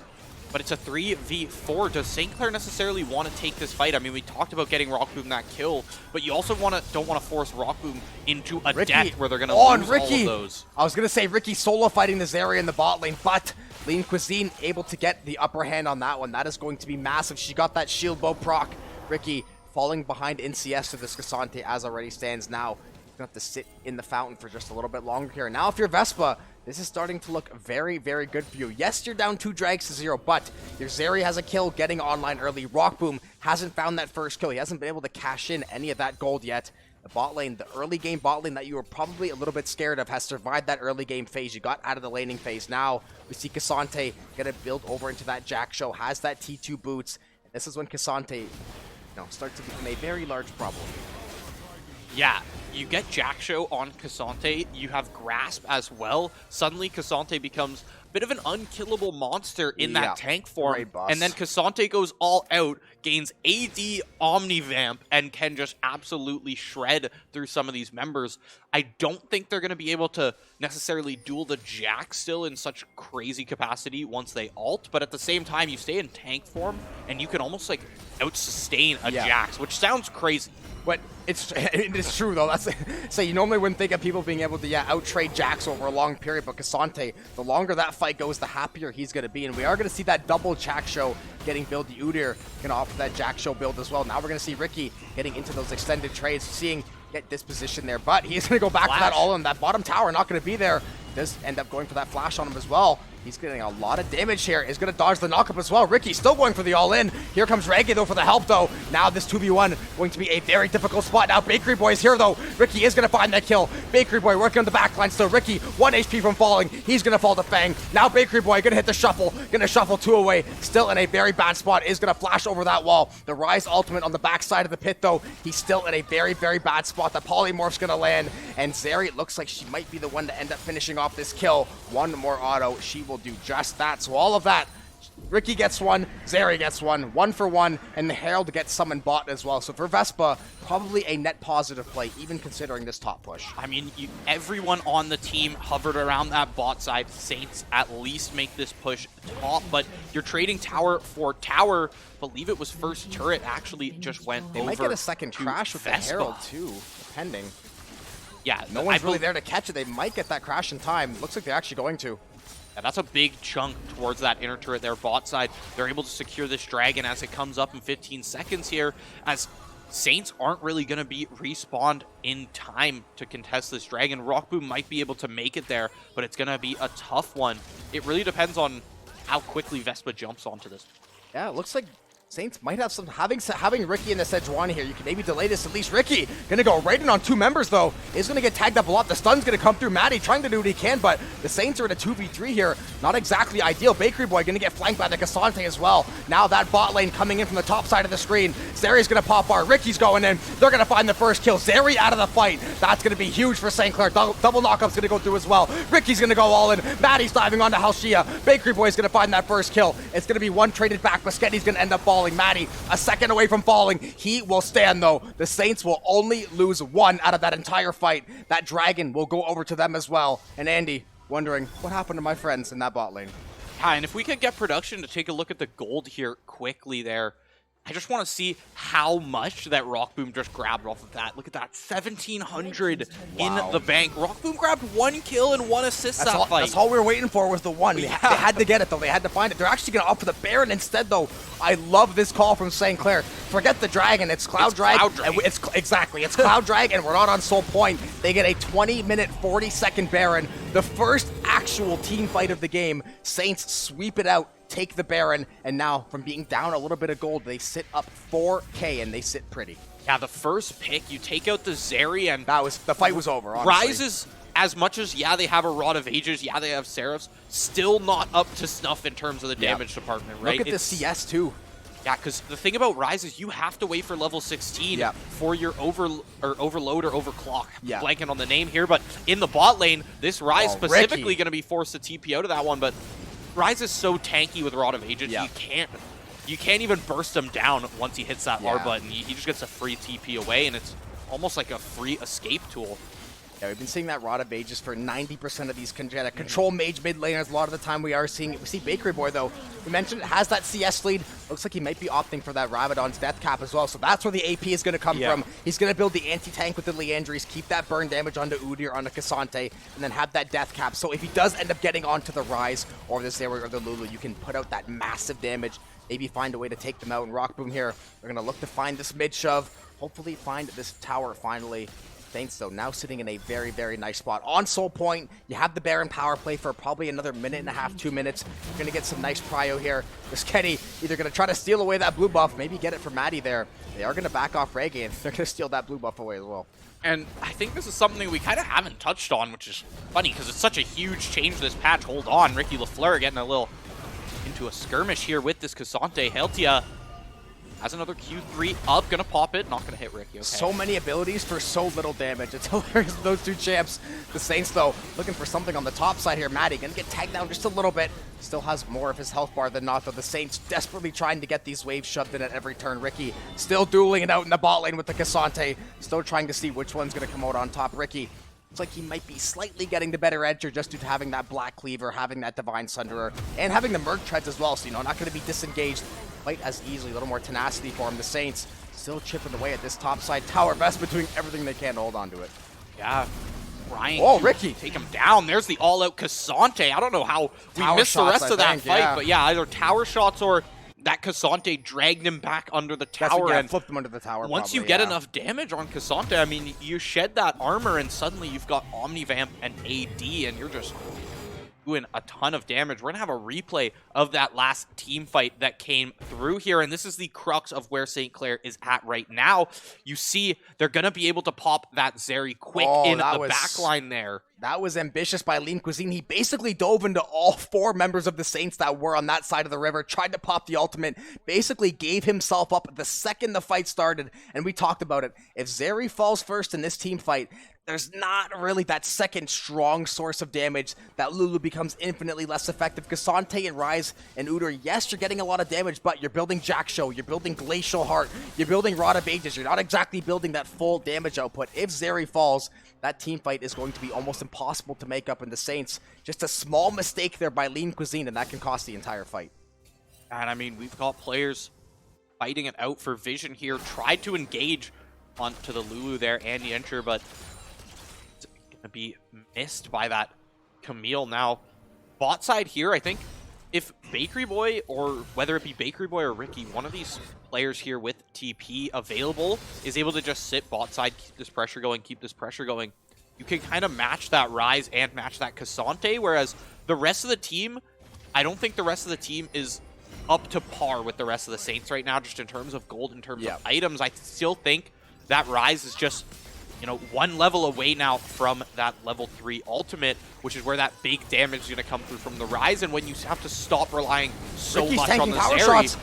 but it's a 3v4. Does St. Clair necessarily want to take this fight? I mean, we talked about getting Rockboom that kill, but you also don't want to force Rockboom into a death where they're going to lose all of those. I was going to say Ricky solo fighting this area in the bot lane, but Lean Cuisine able to get the upper hand on that one. That is going to be massive. She got that shield bow proc. Ricky falling behind in CS to this Cassante as already stands now. You have to sit in the fountain for just a little bit longer here. Now if you're Vespa, this is starting to look very, very good for you. Yes, you're down 2 drags to 0, but your Zeri has a kill getting online early. Rockboom hasn't found that first kill. He hasn't been able to cash in any of that gold yet. The bot lane, the early game bot lane that you were probably a little bit scared of, has survived that early game phase. You got out of the laning phase. Now we see Cassante gonna build over into that Jack show, has that T2 boots. And this is when Cassante, starts to become a very large problem. Yeah, you get Jack Show on Cassante, you have Grasp as well. Suddenly Cassante becomes a bit of an unkillable monster in that tank form. And then Cassante goes all out, gains AD Omnivamp, and can just absolutely shred through some of these members. I don't think they're going to be able to necessarily duel the Jack still in such crazy capacity once they ult, but at the same time, you stay in tank form, and you can almost like out-sustain a Jax, which sounds crazy. But it is true, though. So you normally wouldn't think of people being able to, out-trade Jax over a long period, but Cassante, the longer that fight goes, the happier he's going to be. And we are going to see that double Jack Show getting built. The Udyr can offer that Jack Show build as well. Now we're going to see Ricky getting into those extended trades, get disposition there. But he's going to go back to that all-in. That bottom tower not going to be there. Does end up going for that flash on him as well. He's getting a lot of damage here. Is going to dodge the knockup as well. Ricky still going for the all-in. Here comes Reggae, though, for the help, though. Now this 2v1 going to be a very difficult spot. Now Bakery Boy's here, though. Ricky is going to find that kill. Bakery Boy working on the backline still. Ricky, 1 HP from falling. He's going to fall to Fang. Now Bakery Boy going to hit the shuffle. Going to shuffle 2 away. Still in a very bad spot. Is going to flash over that wall. The Rise ultimate on the backside of the pit, though. He's still in a very, very bad spot. The Polymorph's going to land. And Zeri, it looks like she might be the one to end up finishing off this kill. One more auto. She will do just that. So all of that, Ricky gets one, Zeri gets one for one, and the Herald gets summoned bot as well. So for Vespa, probably a net positive play, even considering this top push. I mean, everyone on the team hovered around that bot side. Saints at least make this push top, but you're trading tower for tower. Believe it was first turret actually just went They over. might get a second crash with Vespa. the Herald too, depending. Yeah, No one's really there to catch it. They might get that crash in time. Looks like they're actually going to. Yeah, that's a big chunk towards that inner turret there, bot side. They're able to secure this dragon as it comes up in 15 seconds here, as Saints aren't really going to be respawned in time to contest this dragon. Rockboom might be able to make it there, but it's going to be a tough one. It really depends on how quickly Vespa jumps onto this. Yeah, it looks like Saints might have some, having Ricky in the Sejuani here, you can maybe delay this at least. Ricky gonna go right in on 2 members though, is gonna get tagged up a lot. The stun's gonna come through. Maddie trying to do what he can, but the Saints are in a 2v3 here. Not exactly ideal. Bakery Boy gonna get flanked by the Cassante as well. Now that bot lane coming in from the top side of the screen. Zeri's gonna pop bar. Ricky's going in. They're gonna find the first kill. Zeri out of the fight. That's gonna be huge for St. Clair. Double knockup's gonna go through as well. Ricky's gonna go all in. Maddie's diving onto Halshia. Bakery Boy's gonna find that first kill. It's gonna be one traded back. Boschetti's gonna end up falling. Maddie, a second away from falling. He will stand though. The Saints will only lose 1 out of that entire fight. That dragon will go over to them as well. And Andy, wondering what happened to my friends in that bot lane. Yeah, and if we could get production to take a look at the gold here quickly there. I just want to see how much that Rockboom just grabbed off of that. Look at that, 1,700 in the bank. Rockboom grabbed 1 kill and 1 assist that fight. That's all we were waiting for was the one. They had to get it, though. They had to find it. They're actually going to opt for the Baron instead, though. I love this call from St. Clair. Forget the Dragon. It's Cloud Drag. Exactly. It's Cloud Drag, and we're not on Soul Point. They get a 20-minute, 40-second Baron. The first actual team fight of the game. Saints sweep it out, take the Baron, and now from being down a little bit of gold, they sit up 4K, and they sit pretty. Yeah, the first pick, you take out the Zeri, and the fight was over, honestly. Rises, as much as, yeah, they have a Rod of Ages, yeah, they have Seraphs, still not up to snuff in terms of the damage department, right? Look at the CS, too. Yeah, because the thing about Rise is you have to wait for level 16 for your overload or overclock. Yeah. Blanking on the name here, but in the bot lane, this Rise specifically going to be forced to TP out of that one, but Rise is so tanky with Rod of Ages, you can't even burst him down once he hits that R button. He just gets a free TP away, and it's almost like a free escape tool. Yeah, we've been seeing that Rod of Ages for 90% of these control mage mid laners. A lot of the time we are seeing it. We see Bakery Boy, though. We mentioned it has that CS lead. Looks like he might be opting for that Rabadon's death cap as well. So that's where the AP is going to come from. He's going to build the anti-tank with the Leandries, keep that burn damage onto Udi or onto Cassante, and then have that death cap. So if he does end up getting onto the Rise or this area or the Lulu, you can put out that massive damage. Maybe find a way to take them out. And Rockboom here, they're going to look to find this mid shove. Hopefully find this tower finally. Saints, though, now sitting in a very, very nice spot. On Soul Point, you have the Baron power play for probably another 1.5, 2 minutes. You're going to get some nice prio here. Boschetti either going to try to steal away that blue buff, maybe get it from Maddie there. They are going to back off Reggae, and they're going to steal that blue buff away as well. And I think this is something we kind of haven't touched on, which is funny because it's such a huge change this patch. Hold on, Ricky LaFleur getting a little into a skirmish here with this Cassante. Heltia has another Q3 up, gonna pop it, not gonna hit Ricky. Okay. So many abilities for so little damage. It's hilarious, those two champs. The Saints, though, looking for something on the top side here. Maddie gonna get tagged down just a little bit. Still has more of his health bar than not, though. The Saints desperately trying to get these waves shoved in at every turn. Ricky still dueling it out in the bot lane with the Cassante. Still trying to see which one's gonna come out on top. Ricky looks like he might be slightly getting the better edge, or just due to having that Black Cleaver, having that Divine Sunderer, and having the Merc Treads as well, so, not going to be disengaged quite as easily. A little more tenacity for him. The Saints still chipping away at this top side tower. Vespa doing everything they can to hold on to it. Yeah. Ryan. Oh, Ricky. Take him down. There's the all-out Cassante. I don't know how we missed the rest of that fight, but yeah, either tower shots or that Cassante dragged him back under the tower and flipped him under the tower. Once you get enough damage on Cassante, I mean, you shed that armor and suddenly you've got Omnivamp and AD, and you're just doing a ton of damage. We're going to have a replay of that last team fight that came through here, and this is the crux of where St. Clair is at right now. You see, they're going to be able to pop that Zeri quick in the back line there. That was ambitious by Lean Cuisine. He basically dove into all 4 members of the Saints that were on that side of the river, tried to pop the ultimate, basically gave himself up the second the fight started, and we talked about it. If Zeri falls first in this team fight, there's not really that second strong source of damage. That Lulu becomes infinitely less effective. Cassante and Rise and Udyr, yes, you're getting a lot of damage, but you're building Jack Show, you're building Glacial Heart, you're building Rod of Ages. You're not exactly building that full damage output. If Zeri falls, that team fight is going to be almost impossible to make up in the Saints. Just a small mistake there by Lean Cuisine, and that can cost the entire fight. And I mean, we've got players fighting it out for Vision here. Tried to engage onto the Lulu there and the Enter, but it's going to be missed by that Camille. Now, bot side here, I think if Bakery Boy, or whether it be Bakery Boy or Ricky, one of these players here with TP available is able to just sit bot side, keep this pressure going, you can kind of match that Rise and match that Cassante, whereas the rest of the team, I don't think the rest of the team is up to par with the rest of the Saints right now, just in terms of gold, in terms of items. I still think that Rise is just, you know, 1 level away now from that level 3 ultimate, which is where that big damage is going to come through from the Rise, and when you have to stop relying so much on the tower Zeri. shots.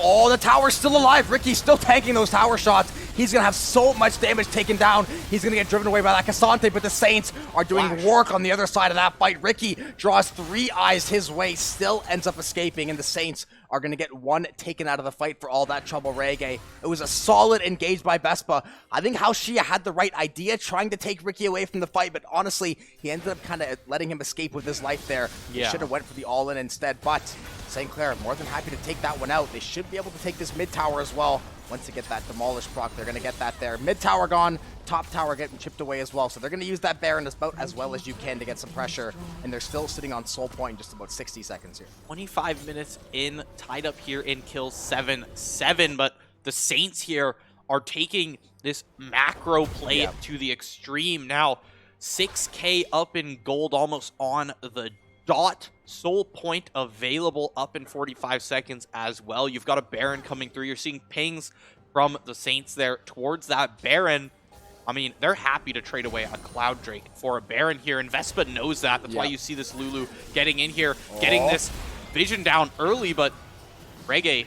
Oh, the tower's still alive. Ricky's still tanking those tower shots. He's going to have so much damage taken down. He's going to get driven away by that Cassante, but the Saints are doing work on the other side of that fight. Ricky draws 3 eyes his way, still ends up escaping, and the Saints are going to get 1 taken out of the fight for all that trouble. Reggae. It was a solid engage by VESPA. I think Shia had the right idea, trying to take Ricky away from the fight, but honestly, he ended up kind of letting him escape with his life there. He should have went for the all-in instead, but St. Clair more than happy to take that one out. They should be able to take this mid tower as well. Once they get that demolished proc, they're going to get that there. Mid tower gone, top tower getting chipped away as well. So they're going to use that Baron about as well as you can to get some pressure. And they're still sitting on soul point in just about 60 seconds here. 25 minutes in, tied up here in kill 7-7, but the Saints here are taking this macro play to the extreme. Now, 6K up in gold, almost on the dot. Soul point available up in 45 seconds as well. You've got a Baron coming through. You're seeing pings from the Saints there towards that Baron. I mean, they're happy to trade away a Cloud Drake for a Baron here, and Vespa knows that. That's why you see this Lulu getting in here, getting this Vision down early, but Reggae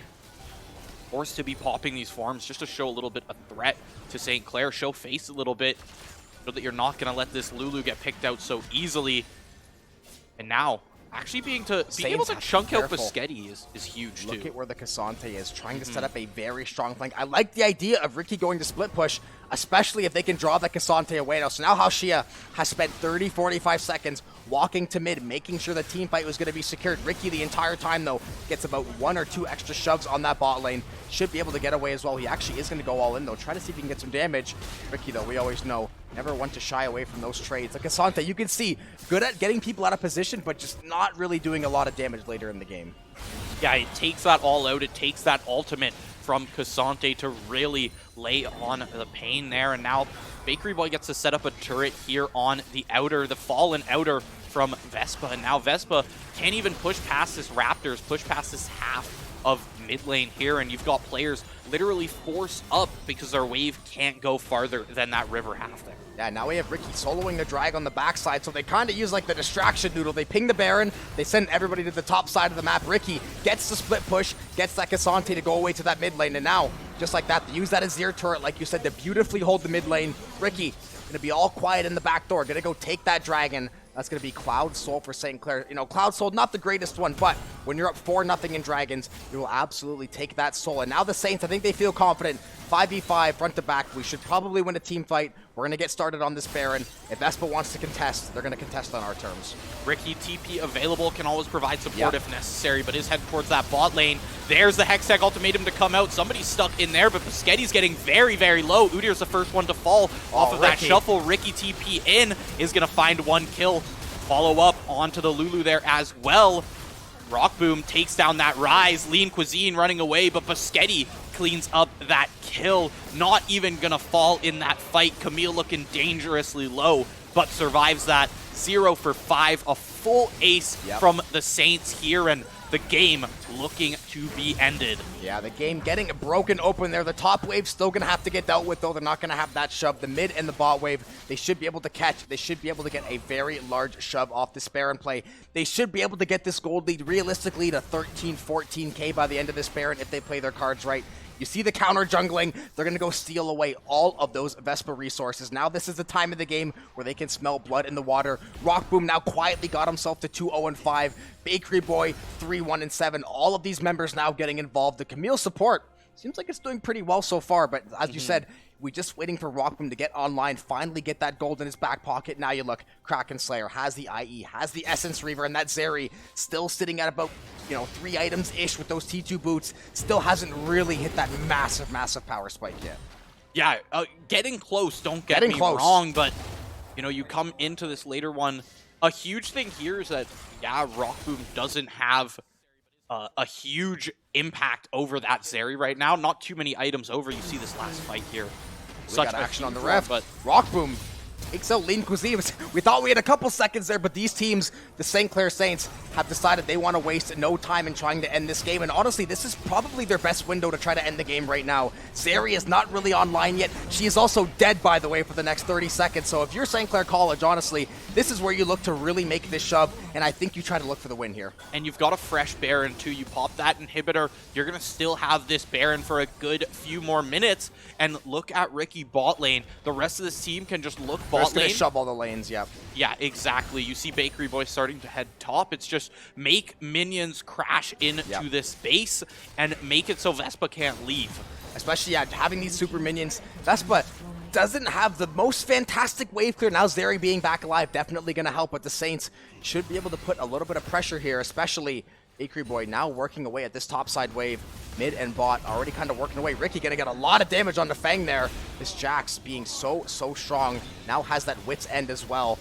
forced to be popping these farms just to show a little bit of threat to St. Clair, show face a little bit, so that you're not going to let this Lulu get picked out so easily. And now, actually being able to chunk out Biscetti is huge, too. Look at where the Cassante is, trying to set up a very strong flank. I like the idea of Ricky going to split push, especially if they can draw that Cassante away now. So now Shia has spent 30, 45 seconds walking to mid, making sure the team fight was going to be secured. Ricky the entire time, though, gets about 1 or 2 extra shoves on that bot lane. Should be able to get away as well. He actually is going to go all in, though. Try to see if he can get some damage. Ricky, though, we always know, never want to shy away from those trades. Like Cassante, you can see, good at getting people out of position, but just not really doing a lot of damage later in the game. Yeah, it takes that all out. It takes that ultimate from Cassante to really lay on the pain there. And now Bakery Boy gets to set up a turret here on the outer, the fallen outer from Vespa. And now Vespa can't even push past this Raptors, push past this half of mid lane here. And you've got players literally force up because their wave can't go farther than that river half there. Yeah, now we have Ricky soloing the drag on the backside, so they kind of use like the distraction noodle. They ping the Baron, they send everybody to the top side of the map. Ricky gets the split push, gets that Cassante to go away to that mid lane, and now, just like that, they use that Azir turret, like you said, to beautifully hold the mid lane. Ricky gonna be all quiet in the back door, gonna go take that dragon. That's going to be Cloud Soul for St. Clair. You know, Cloud Soul, not the greatest one, but when you're up 4-0 in Dragons, you will absolutely take that Soul. And now the Saints, I think they feel confident. 5v5, front to back. We should probably win a team fight. We're going to get started on this Baron. If Vespa wants to contest, they're going to contest on our terms. Ricky, TP available, can always provide support if necessary, but is heading towards that bot lane. There's the Hextech ultimatum to come out. Somebody's stuck in there, but Biscetti's getting very, very low. Udyr's the first one to fall off of that shuffle. Ricky TP in is going to find 1 kill. Follow up onto the Lulu there as well. Rockboom takes down that Rise. Lean Cuisine running away, but Biscetti cleans up that kill. Not even gonna fall in that fight. Camille looking dangerously low, but survives that. 0 for 5, a full ace from the Saints here, and the game looking to be ended. Yeah, the game getting broken open there. The top wave still going to have to get dealt with, though. They're not going to have that shove. The mid and the bot wave, they should be able to catch. They should be able to get a very large shove off this Baron play. They should be able to get this gold lead realistically to 13, 14K by the end of this Baron if they play their cards right. You see the counter jungling. They're going to go steal away all of those Vespa resources. Now this is the time of the game where they can smell blood in the water. Rockboom now quietly got himself to 2-0-5. Bakery Boy 3-1-7. All of these members now getting involved. The Camille support seems like it's doing pretty well so far, but as you said, we're just waiting for Rockboom to get online, finally get that gold in his back pocket. Now you look, Kraken Slayer has the IE, has the Essence Reaver, and that Zeri still sitting at about, 3 items-ish with those T2 boots. Still hasn't really hit that massive, massive power spike yet. Yeah, getting close, don't get me wrong, but, you come into this later one. A huge thing here is that, Rockboom doesn't have a huge impact over that Zeri right now. Not too many items over. You see this last fight here. Such action on the ref, but Rockboom takes out Lean Cuisine. We thought we had a couple seconds there, but these teams, the St. Clair Saints, have decided they want to waste no time in trying to end this game. And honestly, this is probably their best window to try to end the game right now. Zeri is not really online yet. She is also dead, by the way, for the next 30 seconds. So if you're St. Clair College, honestly, this is where you look to really make this shove. And I think you try to look for the win here. And you've got a fresh Baron, too. You pop that inhibitor, you're going to still have this Baron for a good few more minutes. And look at Ricky bot lane. The rest of this team can just look bot lane. They're going to shove all the lanes, yep. Yeah, exactly. You see Bakery Boy starting to head top. It's just make minions crash into this base and make it so Vespa can't leave. Especially, having these super minions. Vespa doesn't have the most fantastic wave clear. Now Zeri being back alive definitely going to help, but the Saints should be able to put a little bit of pressure here, especially Bakery Boy now working away at this topside wave. Mid and bot already kind of working away. Ricky going to get a lot of damage on the Fang there. This Jax being so strong now has that wit's end as well.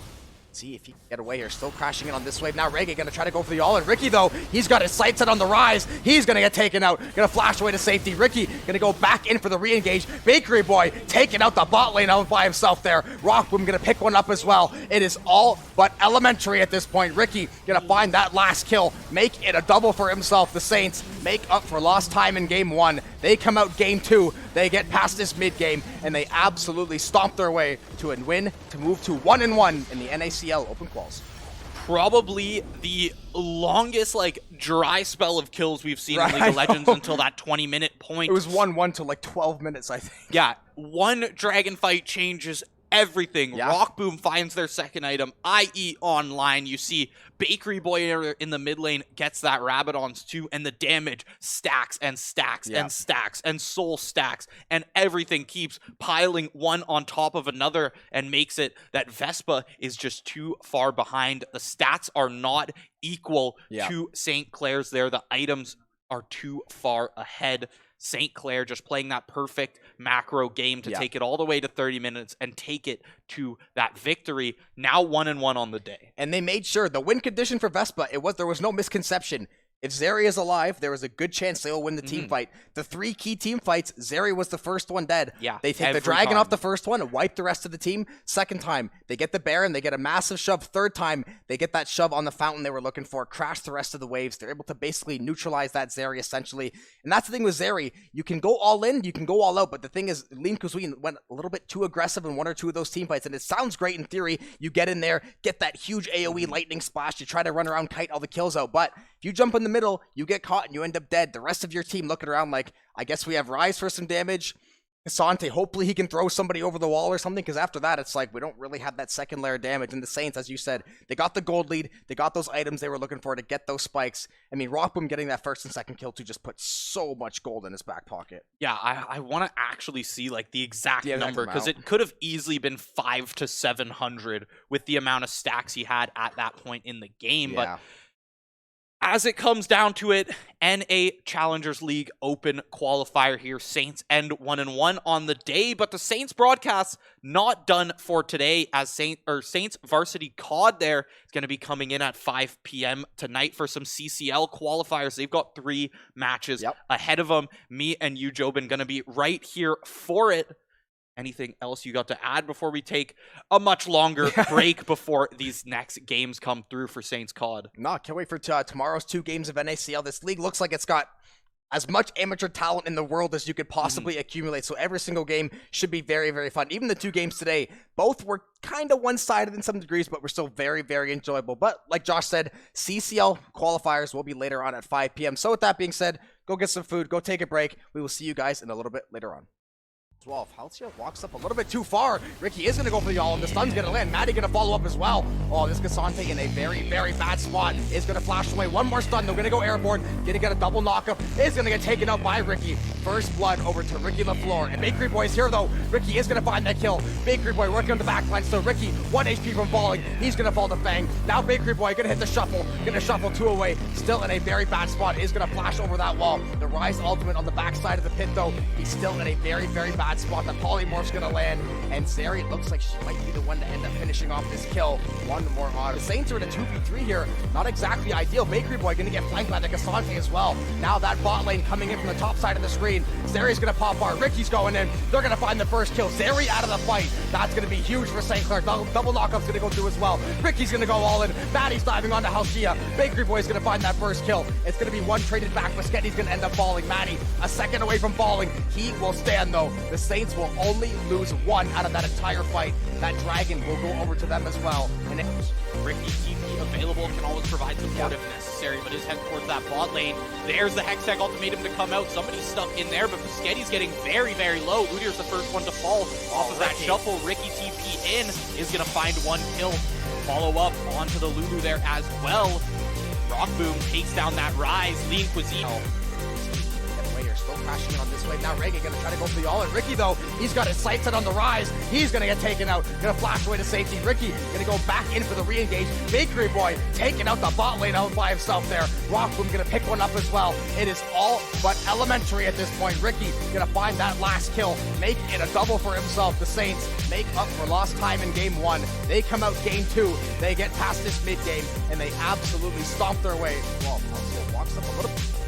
See if he can get away here. Still crashing in on this wave. Now Reggae going to try to go for the all-in. Ricky, though, he's got his sights set on the rise. He's going to get taken out. Going to flash away to safety. Ricky going to go back in for the re-engage. Bakery Boy taking out the bot lane all by himself there. Rockboom going to pick one up as well. It is all but elementary at this point. Ricky going to find that last kill. Make it a double for himself. The Saints make up for lost time in game 1. They come out game 2. They get past this mid-game, and they absolutely stomp their way to a win to move to 1-1 in the NACL Open Quals. Probably the longest, dry spell of kills we've seen in League of Legends until that 20-minute point. It was 1-1 to 12 minutes, I think. Yeah, one dragon fight changes everything. Rockboom finds their second item, IE online. You see Bakery Boy in the mid lane gets that Rabadons too, and the damage stacks and stacks and stacks and soul stacks, and everything keeps piling one on top of another and makes it that Vespa is just too far behind. The stats are not equal to St. Clair's there. The items are too far ahead. St. Clair just playing that perfect macro game to take it all the way to 30 minutes and take it to that victory. Now 1-1 on the day. And they made sure the win condition for Vespa, there was no misconception. If Zeri is alive, there was a good chance they'll win the team fight. The 3 key team fights, Zeri was the first one dead. Yeah, they take the dragon off the first one and wipe the rest of the team. Second time, they get the Baron, they get a massive shove. Third time, they get that shove on the fountain they were looking for, crash the rest of the waves. They're able to basically neutralize that Zeri essentially. And that's the thing with Zeri. You can go all in, you can go all out, but the thing is, Lean Cuisine went a little bit too aggressive in 1 or 2 of those team fights, and it sounds great in theory. You get in there, get that huge AoE lightning splash, you try to run around, kite all the kills out, but if you jump in the middle, you get caught and you end up dead. The rest of your team looking around like, I guess we have Rise for some damage. Asante, hopefully he can throw somebody over the wall or something, because after that, it's like we don't really have that second layer of damage. And the Saints, as you said, they got the gold lead. They got those items they were looking for to get those spikes. I mean, Rockboom getting that first and second kill too just put so much gold in his back pocket. Yeah, I want to actually see the exact number, because it could have easily been 500 to 700 with the amount of stacks he had at that point in the game. But as it comes down to it, NA Challengers League Open Qualifier here. Saints end 1-1 on the day, but the Saints broadcast not done for today, as Saints Varsity COD there is going to be coming in at 5 p.m. tonight for some CCL qualifiers. They've got 3 matches ahead of them. Me and you, Jobin, going to be right here for it. anything else you got to add before we take a much longer break before these next games come through for Saints COD? No, can't wait for tomorrow's 2 games of NACL. This league looks like it's got as much amateur talent in the world as you could possibly accumulate. So every single game should be very, very fun. Even the 2 games today, both were kind of one-sided in some degrees, but were still very, very enjoyable. But like Josh said, CCL qualifiers will be later on at 5 p.m. So with that being said, go get some food, go take a break. We will see you guys in a little bit later on. 12. Halcyon walks up a little bit too far. Ricky is going to go for the all, and the stun's going to land. Maddie going to follow up as well. Oh, this Cassante in a very, very bad spot is going to flash away. One more stun. They're going to go airborne. Going to get a double knockup. Is going to get taken out by Ricky. First blood over to Ricky LaFleur. And Bakery Boy is here, though. Ricky is going to find that kill. Bakery Boy working on the backline. So Ricky, 1 HP from falling. He's going to fall to Fang. Now Bakery Boy going to hit the shuffle. Going to shuffle 2 away. Still in a very bad spot. Is going to flash over that wall. The Rise ultimate on the backside of the pit, though. He's still in a very, very bad spot. The Polymorph's gonna land, and Zeri looks like she might be the one to end up finishing off this kill. One more on. The Saints are in a 2v3 here. Not exactly ideal. Bakery Boy gonna get flanked by the Cassante as well. Now that bot lane coming in from the top side of the screen. Zeri's gonna pop bar. Ricky's going in. They're gonna find the first kill. Zeri out of the fight. That's gonna be huge for St. Clair. Double knockup's gonna go through as well. Ricky's gonna go all in. Maddie's diving onto Halkia. Bakery Boy's gonna find that first kill. It's gonna be one traded back. Muschetti's gonna end up falling. Maddie, a second away from falling. He will stand though. The Saints will only lose 1 out of that entire fight. That dragon will go over to them as well. And Ricky TP available, can always provide support if necessary, but is heading towards that bot lane. There's the Hextech ultimatum to come out. Somebody's stuck in there, but Muschetti's getting very, very low. Udyr's the first one to fall off of that shuffle. Ricky TP in is going to find 1 kill. Follow up onto the Lulu there as well. Rock Boom takes down that Rise. Lean Cuisine. Still crashing in on this wave. Now Reagan gonna try to go for the all in. Ricky though, he's got his sights set on the Rise. He's gonna get taken out. Gonna flash away to safety. Ricky gonna go back in for the re-engage. Bakery Boy taking out the bot lane out by himself there. Rockboom gonna pick one up as well. It is all but elementary at this point. Ricky gonna find that last kill, make it a double for himself. The Saints make up for lost time in game 1. They come out game 2. They get past this mid game and they absolutely stomp their way. Well, Halcyon walks up a little bit.